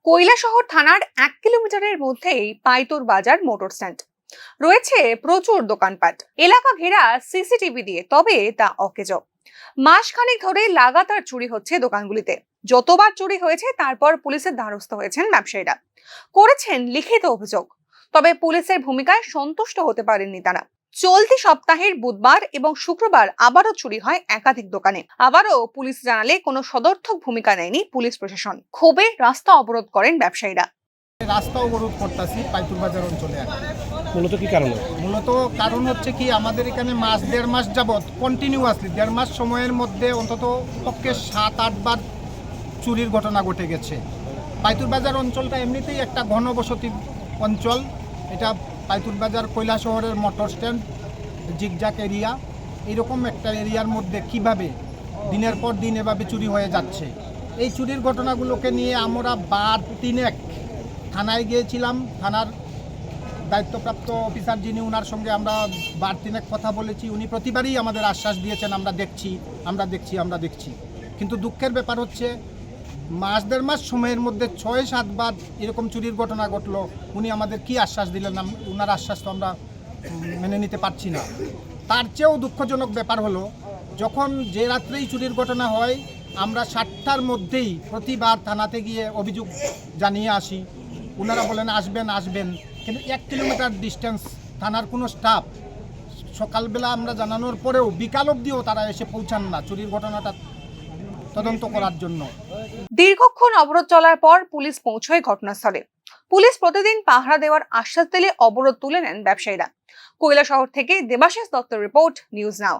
কৈলাসহর থানার 1 কিলোমিটারের মধ্যেই পাইতুর বাজার মোটর স্ট্যান্ড রয়েছে। প্রচুর দোকানপাট, এলাকা ঘেরা সিসিটিভি দিয়ে, তবে তা অকেজো। মাসখানেক ধরে লাগাতার চুরি হচ্ছে দোকানগুলিতে। যতবার চুরি হয়েছে তারপর পুলিশের দ্বারস্থ হয়েছেন ব্যবসায়ীরা, করেছেন লিখিত অভিযোগ। তবে পুলিশের ভূমিকায় সন্তুষ্ট হতে পারেননি তারা। চলতি সপ্তাহের বুধবার এবং শুক্রবার আবারও চুরি হয় একাধিক দোকানে। আবারও পুলিশ জানালে কোনো সদর্থক ভূমিকা নেয়নি পুলিশ প্রশাসন। ক্ষোভে রাস্তা অবরোধ করেন ব্যবসায়ীরা। রাস্তা অবরোধ করতেছি পাইতুর বাজার অঞ্চলে। মূলত কি কারণ? মূলত কারণ হচ্ছে কি, আমাদের এখানে দেড় মাস যাবৎ কন্টিনিউয়াসলি দেড় মাস সময়ের মধ্যে অন্তত পক্ষে 7-8 বার চুরির ঘটনা ঘটে গেছে। পাইতুর বাজার অঞ্চলটা এমনিতেই একটা ঘনবসতি অঞ্চল। এটা পাইতুর বাজার কৈলাসহরের মোটর স্ট্যান্ড, জিগজাক এরিয়া, এইরকম একটা এরিয়ার মধ্যে কিভাবে দিনের পর দিন এভাবে চুরি হয়ে যাচ্ছে। এই চুরির ঘটনাগুলোকে নিয়ে আমরা বার তিনেক থানায় গিয়েছিলাম। থানার দায়িত্বপ্রাপ্ত অফিসার যিনি, ওনার সঙ্গে আমরা বার তিনেক কথা বলেছি। উনি প্রতিবারই আমাদের আশ্বাস দিয়েছেন, আমরা দেখছি। কিন্তু দুঃখের ব্যাপার হচ্ছে, দেড় মাস সময়ের মধ্যে 6-7 বার এরকম চুরির ঘটনা ঘটলো। উনি আমাদের কি আশ্বাস দিলেন, ওনার আশ্বাস তো আমরা মেনে নিতে পারছি না। তার চেয়েও দুঃখজনক ব্যাপার হলো, যখন যে রাত্রেই চুরির ঘটনা হয়, আমরা 7টার মধ্যেই প্রতিবার থানাতে গিয়ে অভিযোগ জানিয়ে আসি। ওনারা বলেন আসবেন, কিন্তু 1 কিলোমিটার ডিস্টেন্স থানার কোনো স্টাফ সকালবেলা আমরা জানানোর পরেও বিকাল অবধিও তারা এসে পৌঁছান না চুরির ঘটনাটা তদন্ত করার জন্য। দীর্ঘক্ষণ অবরোধ চলার পর পুলিশ পৌঁছয় ঘটনাস্থলে। পুলিশ প্রতিদিন পাহারা দেওয়ার আশ্বাস দিলে অবরোধ তুলে নেন ব্যবসায়ীরা। কৈলাসহর থেকে দেবাশিস দত্তের রিপোর্ট, নিউজ নাও।